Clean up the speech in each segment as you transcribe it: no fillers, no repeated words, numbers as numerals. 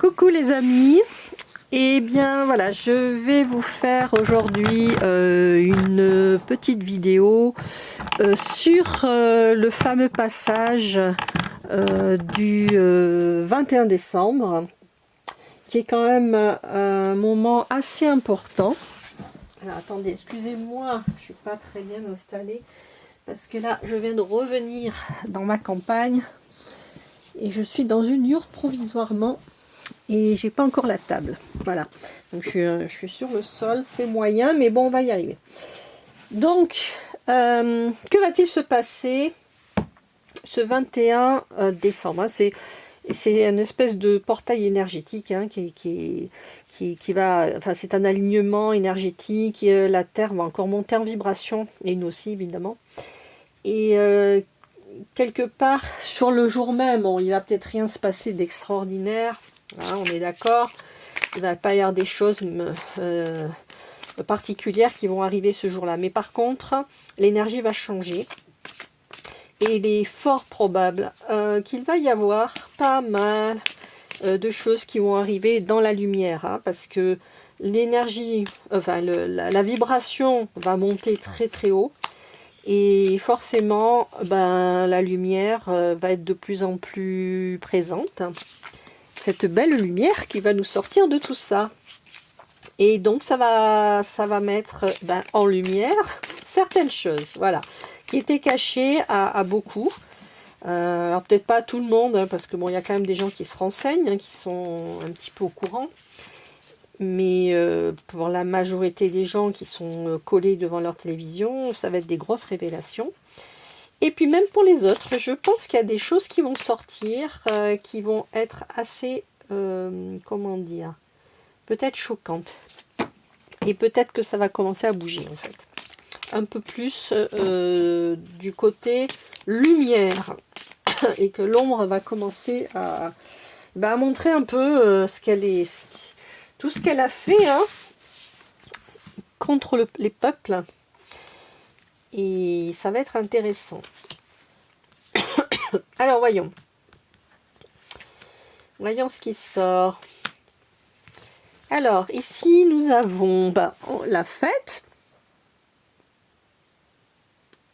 Coucou les amis, et bien voilà, je vais vous faire aujourd'hui une petite vidéo sur le fameux passage du 21 décembre, qui est quand même un moment assez important. Alors attendez, excusez-moi, je suis pas très bien installée, parce que là je viens de revenir dans ma campagne, et je suis dans une yourte provisoirement. Et j'ai pas encore la table, voilà, donc je suis sur le sol, c'est moyen, mais bon, on va y arriver. Donc que va-t-il se passer ce 21 décembre, hein? C'est une espèce de portail énergétique, hein, qui va, enfin c'est un alignement énergétique, la terre va encore monter en vibration, et nous aussi évidemment, et quelque part sur le jour même, bon, il va peut-être rien se passer d'extraordinaire. Hein, on est d'accord, il ne va pas y avoir des choses particulières qui vont arriver ce jour-là. Mais par contre, l'énergie va changer. Et il est fort probable qu'il va y avoir pas mal de choses qui vont arriver dans la lumière. Hein, parce que l'énergie, enfin la vibration va monter très très haut. Et forcément, ben, la lumière va être de plus en plus présente. Cette belle lumière qui va nous sortir de tout ça. Et donc ça va mettre en lumière certaines choses, voilà, qui étaient cachées à beaucoup. Alors peut-être pas à tout le monde, hein, parce que bon, il y a quand même des gens qui se renseignent, hein, qui sont un petit peu au courant. Mais pour la majorité des gens qui sont collés devant leur télévision, ça va être des grosses révélations. Et puis même pour les autres, je pense qu'il y a des choses qui vont sortir, qui vont être assez, comment dire, peut-être choquantes. Et peut-être que ça va commencer à bouger en fait. Un peu plus du côté lumière. Et que l'ombre va commencer à montrer un peu ce qu'elle est, tout ce qu'elle a fait, hein, contre les peuples. Et ça va être intéressant. Alors voyons. Voyons ce qui sort. Alors ici nous avons la fête.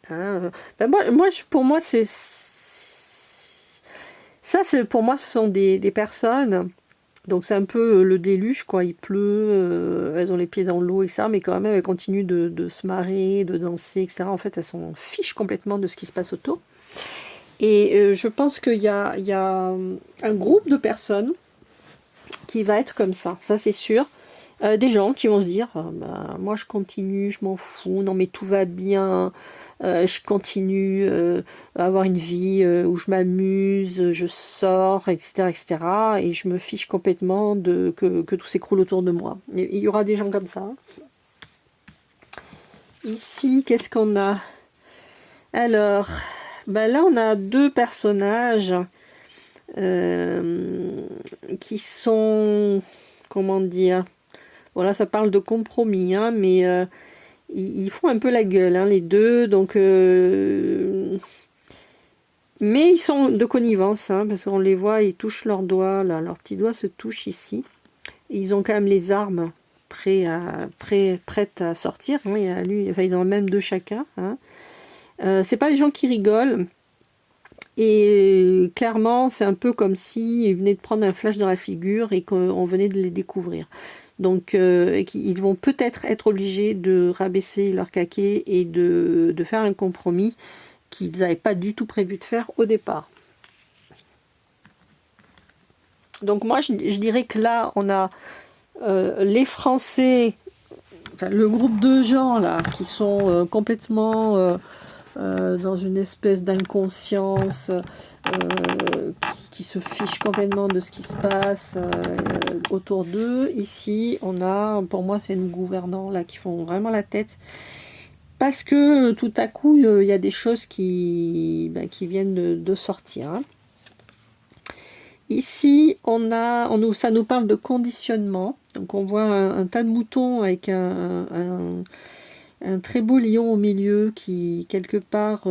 Hein, pour moi c'est ça, pour moi ce sont des personnes. Donc c'est un peu le déluge, quoi. Il pleut, elles ont les pieds dans l'eau et ça, mais quand même elles continuent de se marrer, de danser, etc. En fait, elles s'en fichent complètement de ce qui se passe autour. Et je pense qu'il y a un groupe de personnes qui va être comme ça c'est sûr. Des gens qui vont se dire moi je continue, je m'en fous, non mais tout va bien, je continue à avoir une vie où je m'amuse, je sors, etc., etc. Et je me fiche complètement que tout s'écroule autour de moi. Il y aura des gens comme ça. Ici, qu'est-ce qu'on a? Alors, là on a deux personnages qui sont, comment dire, voilà, ça parle de compromis, hein, mais ils font un peu la gueule, hein, les deux, donc mais ils sont de connivence, hein, parce qu'on les voit, ils touchent leurs doigts, là, leurs petits doigts se touchent ici, et ils ont quand même les armes prêtes à sortir, hein, ils en ont même deux chacun, hein. C'est pas des gens qui rigolent. Et clairement, c'est un peu comme s'ils venaient de prendre un flash dans la figure et qu'on venait de les découvrir. Donc, ils vont peut-être être obligés de rabaisser leur caquet et de faire un compromis qu'ils n'avaient pas du tout prévu de faire au départ. Donc moi, je dirais que là, on a les Français, enfin, le groupe de gens là, qui sont complètement dans une espèce d'inconscience, qui se fichent complètement de ce qui se passe autour d'eux. Ici, on a, pour moi, c'est nos gouvernants là qui font vraiment la tête, parce que tout à coup, il y a des choses qui viennent de sortir. Hein. Ici, ça nous parle de conditionnement. Donc, on voit un tas de moutons avec un très beau lion au milieu qui, quelque part,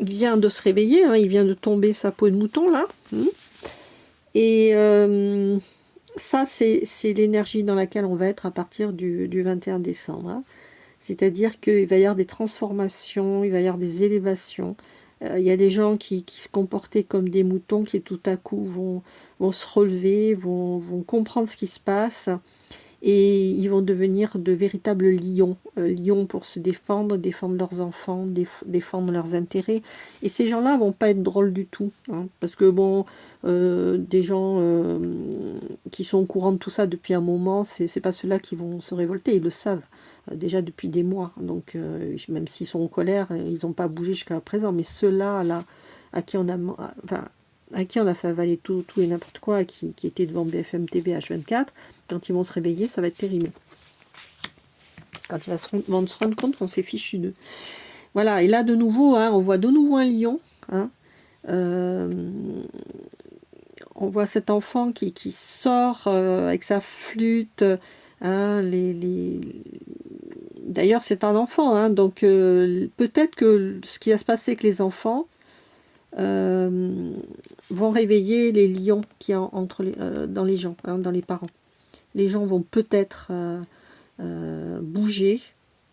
vient de se réveiller. Hein, il vient de tomber sa peau de mouton, là. Et ça, c'est l'énergie dans laquelle on va être à partir du 21 décembre. Hein. C'est-à-dire qu'il va y avoir des transformations, il va y avoir des élévations. Il y a des gens qui se comportaient comme des moutons, qui tout à coup vont se relever, vont comprendre ce qui se passe. Et ils vont devenir de véritables lions. Lions pour se défendre, défendre leurs enfants, défendre leurs intérêts. Et ces gens-là vont pas être drôles du tout. Hein, parce que bon, des gens qui sont au courant de tout ça depuis un moment, c'est pas ceux-là qui vont se révolter, ils le savent. Déjà depuis des mois. Donc même s'ils sont en colère, ils n'ont pas bougé jusqu'à présent. Mais ceux-là, là, à qui on a... Enfin, à qui on a fait avaler tout et n'importe quoi, qui était devant BFM TV H24, quand ils vont se réveiller, ça va être terrible. Quand ils vont se rendre compte qu'on s'est fichu d'eux. Voilà, et là de nouveau, hein, on voit de nouveau un lion. Hein, on voit cet enfant qui sort avec sa flûte. Hein, D'ailleurs, c'est un enfant, hein, donc peut-être que ce qui va se passer avec les enfants, vont réveiller les lions qui dans les gens, hein, dans les parents. Les gens vont peut-être bouger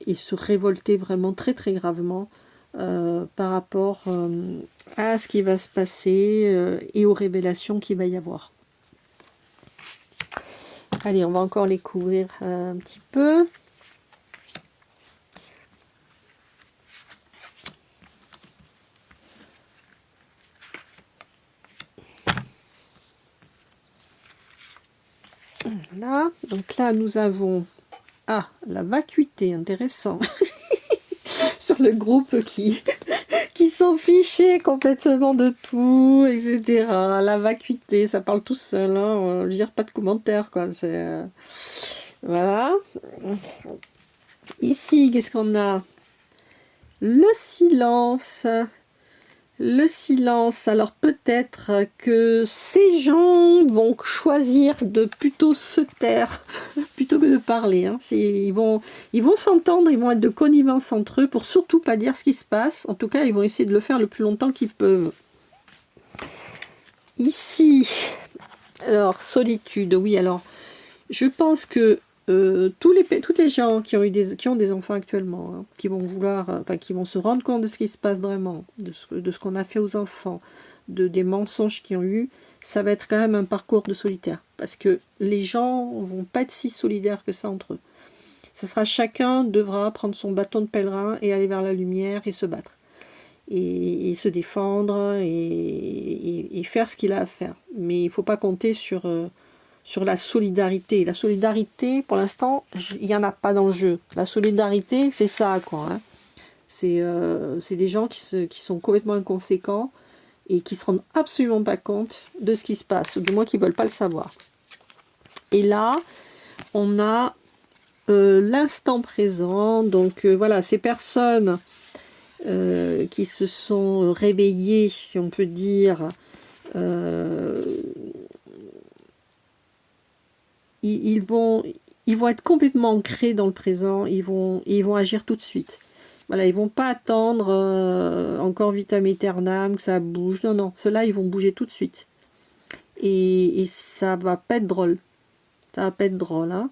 et se révolter vraiment très très gravement par rapport à ce qui va se passer et aux révélations qu'il va y avoir. Allez, on va encore les couvrir un petit peu. Voilà, donc là nous avons la vacuité, intéressant, sur le groupe qui s'en fichait complètement de tout, etc. La vacuité, ça parle tout seul, hein, je veux dire, pas de commentaires, quoi. Voilà. Ici, qu'est-ce qu'on a? Le silence. Le silence, alors peut-être que ces gens vont choisir de plutôt se taire plutôt que de parler. Hein. Ils vont s'entendre, ils vont être de connivence entre eux pour surtout pas dire ce qui se passe. En tout cas, ils vont essayer de le faire le plus longtemps qu'ils peuvent. Ici, alors solitude, oui, alors je pense que toutes les gens qui ont des enfants actuellement, hein, qui vont vouloir, qui vont se rendre compte de ce qui se passe vraiment, de ce qu'on a fait aux enfants, des mensonges qu'ils ont eu, ça va être quand même un parcours de solitaire. Parce que les gens vont pas être si solidaires que ça entre eux. Ce sera chacun devra prendre son bâton de pèlerin et aller vers la lumière et se battre. Et se défendre et faire ce qu'il a à faire. Mais il ne faut pas compter sur la solidarité. La solidarité, pour l'instant, il n'y en a pas dans le jeu. La solidarité, c'est ça, quoi. Hein. C'est des gens qui sont complètement inconséquents et qui se rendent absolument pas compte de ce qui se passe, ou du moins qui ne veulent pas le savoir. Et là, on a l'instant présent. Donc voilà, ces personnes qui se sont réveillées, si on peut dire, ils vont être complètement ancrés dans le présent, ils vont agir tout de suite. Voilà, ils vont pas attendre encore vitam aeternam, que ça bouge. Non, non, ceux-là, ils vont bouger tout de suite. Et ça va pas être drôle. Ça va pas être drôle, hein.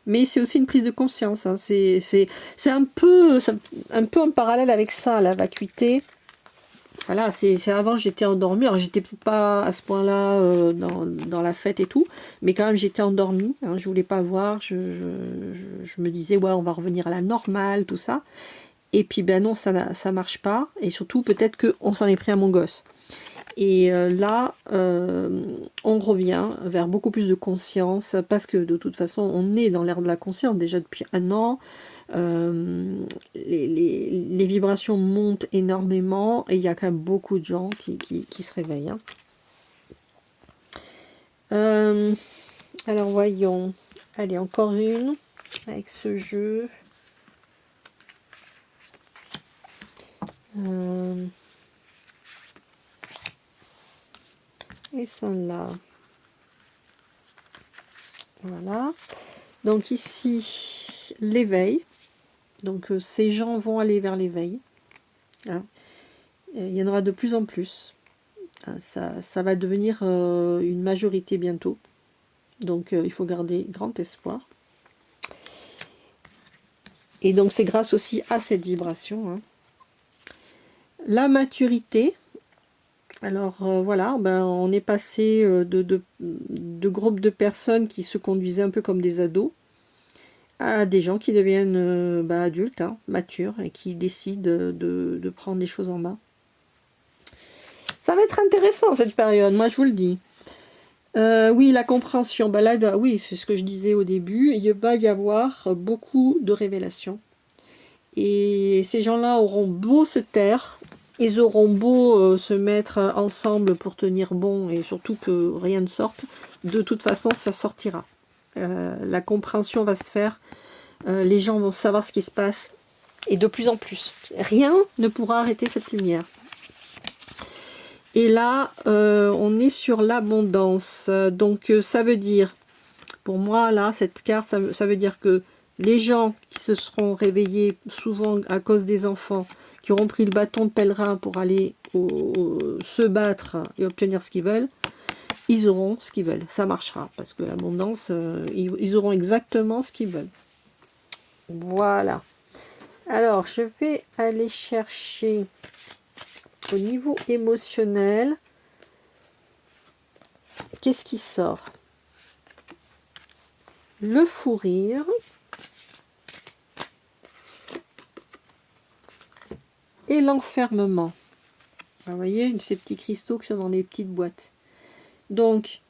Mais c'est aussi une prise de conscience. Hein. C'est un peu en parallèle avec ça, la vacuité. Voilà, c'est avant j'étais endormie, alors j'étais peut-être pas à ce point-là dans la fête et tout, mais quand même j'étais endormie, hein, je voulais pas voir, je me disais ouais on va revenir à la normale, tout ça, et puis ben non ça marche pas, et surtout peut-être qu'on s'en est pris à mon gosse. Et là, on revient vers beaucoup plus de conscience, parce que de toute façon on est dans l'ère de la conscience déjà depuis un an. Les vibrations montent énormément et il y a quand même beaucoup de gens qui se réveillent. Hein. Alors voyons. Allez, encore une avec ce jeu. Et celle-là. Voilà. Donc ici, l'éveil. Donc ces gens vont aller vers l'éveil. Hein. Il y en aura de plus en plus. Ça va devenir une majorité bientôt. Donc il faut garder grand espoir. Et donc c'est grâce aussi à cette vibration. Hein. La maturité. Alors voilà, ben, on est passé de groupes de personnes qui se conduisaient un peu comme des ados à des gens qui deviennent adultes, hein, matures, et qui décident de prendre les choses en main. Ça va être intéressant cette période, moi je vous le dis. Oui, la compréhension, ben là, oui, c'est ce que je disais au début, il va y avoir beaucoup de révélations. Et ces gens-là auront beau se taire, ils auront beau se mettre ensemble pour tenir bon et surtout que rien ne sorte, de toute façon ça sortira. La compréhension va se faire, les gens vont savoir ce qui se passe et de plus en plus. Rien ne pourra arrêter cette lumière. Et là, on est sur l'abondance. Donc ça veut dire, pour moi là, cette carte, ça veut dire que les gens qui se seront réveillés souvent à cause des enfants, qui auront pris le bâton de pèlerin pour aller se battre et obtenir ce qu'ils veulent, ils auront ce qu'ils veulent. Ça marchera, parce que l'abondance, ils auront exactement ce qu'ils veulent. Voilà. Alors, je vais aller chercher au niveau émotionnel. Qu'est-ce qui sort? Le fou rire. Et l'enfermement. Vous voyez, ces petits cristaux qui sont dans les petites boîtes. Donc,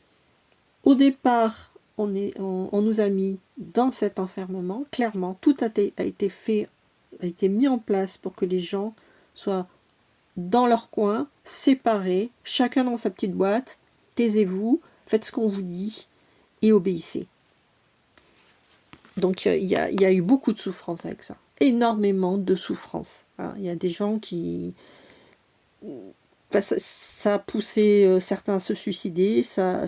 au départ, on nous a mis dans cet enfermement. Clairement, tout a été fait, a été mis en place pour que les gens soient dans leur coin, séparés, chacun dans sa petite boîte. Taisez-vous, faites ce qu'on vous dit et obéissez. Donc, il y a eu beaucoup de souffrance avec ça. Énormément de souffrance. Il y a des gens qui... Ça a poussé certains à se suicider, ça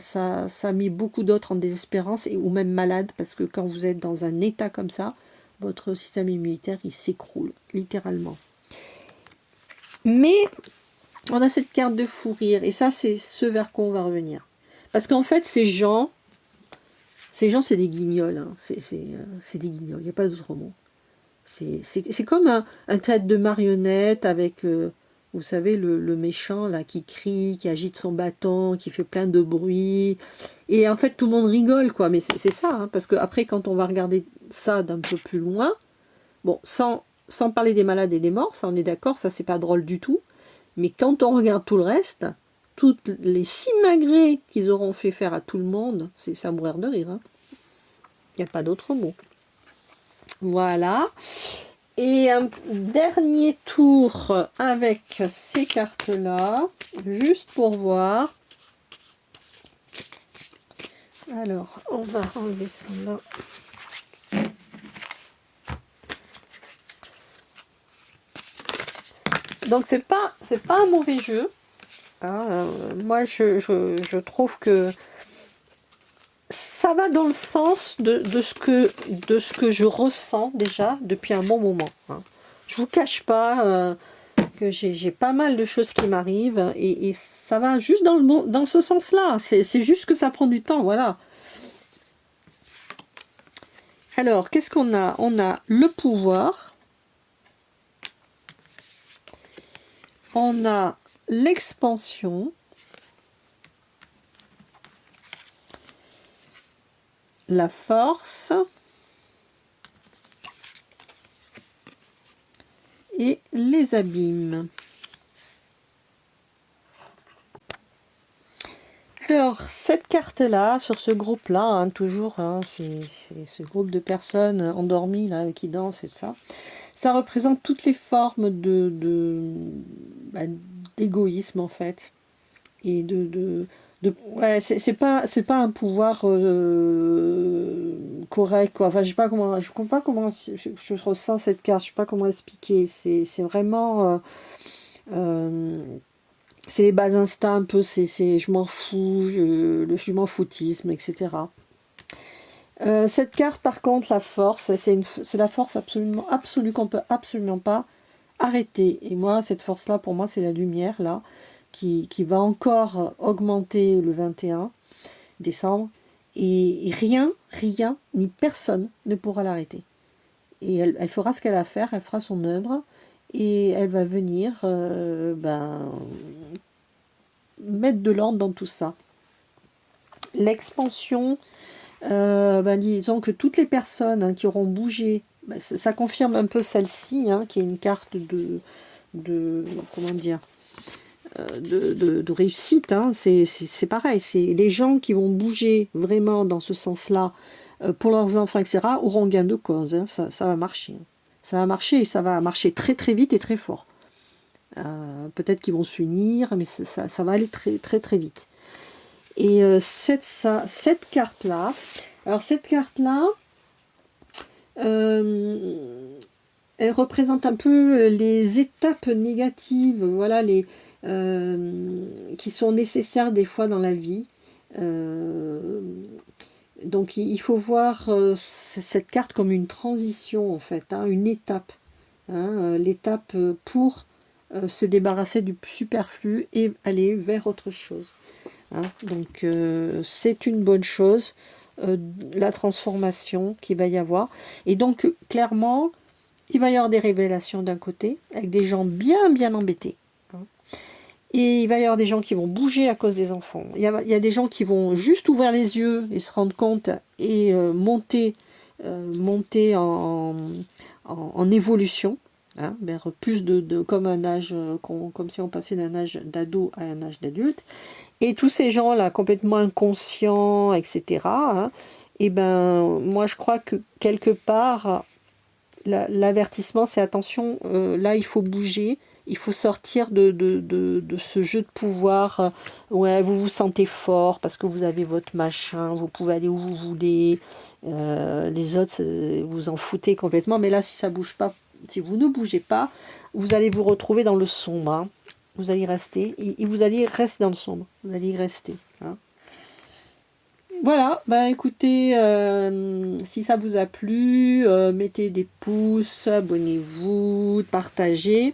a mis beaucoup d'autres en désespérance ou même malades, parce que quand vous êtes dans un état comme ça, votre système immunitaire, il s'écroule, littéralement. Mais on a cette carte de fou rire, et ça, c'est ce vers quoi on va revenir. Parce qu'en fait, ces gens, c'est des guignols, hein. C'est des guignols, il n'y a pas d'autre mot. C'est comme un théâtre de marionnettes avec, vous savez, le méchant là qui crie, qui agite son bâton, qui fait plein de bruit. Et en fait, tout le monde rigole, quoi. Mais c'est ça, hein, parce qu'après, quand on va regarder ça d'un peu plus loin, bon, sans parler des malades et des morts, ça on est d'accord, ça c'est pas drôle du tout. Mais quand on regarde tout le reste, toutes les simagrées qu'ils auront fait faire à tout le monde, c'est à mourir de rire. Hein. Il n'y a pas d'autre mot. Voilà. Et un dernier tour avec ces cartes-là, juste pour voir. Alors, on va enlever celle-là. Donc, c'est pas un mauvais jeu. Moi, je trouve que ça va dans le sens de ce que je ressens déjà depuis un bon moment. Hein. Je vous cache pas que j'ai pas mal de choses qui m'arrivent et ça va juste dans ce sens-là. C'est juste que ça prend du temps, voilà. Alors, qu'est-ce qu'on a? On a le pouvoir. On a l'expansion. La force et les abîmes. Alors, cette carte-là, sur ce groupe-là, hein, toujours, hein, c'est ce groupe de personnes endormies là, qui dansent et tout ça, ça représente toutes les formes d'égoïsme en fait, et ouais, c'est pas un pouvoir correct quoi. Enfin, je sais pas comment, je comprends pas comment je ressens cette carte. Je sais pas comment expliquer. C'est vraiment c'est les bas instincts un peu. C'est je m'en fous, je m'en foutisme, etc. Cette carte par contre, la force, c'est la force absolue qu'on peut absolument pas arrêter. Et moi, cette force là, pour moi, c'est la lumière là. qui va encore augmenter le 21 décembre, et rien, ni personne ne pourra l'arrêter. Et elle fera ce qu'elle a à faire, elle fera son œuvre, et elle va venir mettre de l'ordre dans tout ça. L'expansion, disons que toutes les personnes qui auront bougé, ça confirme un peu celle-ci, qui est une carte de comment dire, de réussite. C'est pareil, c'est les gens qui vont bouger vraiment dans ce sens-là pour leurs enfants, etc., auront gain de cause. Ça va marcher. Ça va marcher, et ça va marcher très très vite et très fort. Peut-être qu'ils vont s'unir, mais ça va aller très très très vite. Et cette carte-là, alors cette carte-là, elle représente un peu les étapes négatives, voilà, qui sont nécessaires des fois dans la vie. Donc il faut voir cette carte comme une transition, en fait, une étape. L'étape pour se débarrasser du superflu et aller vers autre chose. Donc c'est une bonne chose, la transformation qu'il va y avoir. Et donc clairement, il va y avoir des révélations d'un côté, avec des gens bien embêtés. Et il va y avoir des gens qui vont bouger à cause des enfants. Il y a des gens qui vont juste ouvrir les yeux et se rendre compte et monter en évolution, vers plus comme un âge, comme si on passait d'un âge d'ado à un âge d'adulte. Et tous ces gens-là, complètement inconscients, etc., moi je crois que quelque part, l'avertissement, c'est attention, là il faut bouger, il faut sortir de ce jeu de pouvoir. Ouais, vous vous sentez fort parce que vous avez votre machin, vous pouvez aller où vous voulez, les autres, vous en foutez complètement, mais là si ça bouge pas, si vous ne bougez pas, vous allez vous retrouver dans le sombre. Vous allez rester, et vous allez rester dans le sombre, vous allez y rester. Voilà, écoutez, si ça vous a plu, mettez des pouces, abonnez-vous, partagez,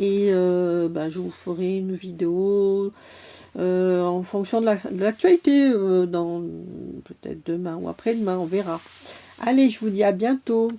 et je vous ferai une vidéo en fonction de l'actualité, dans peut-être demain ou après-demain, on verra. Allez, je vous dis à bientôt.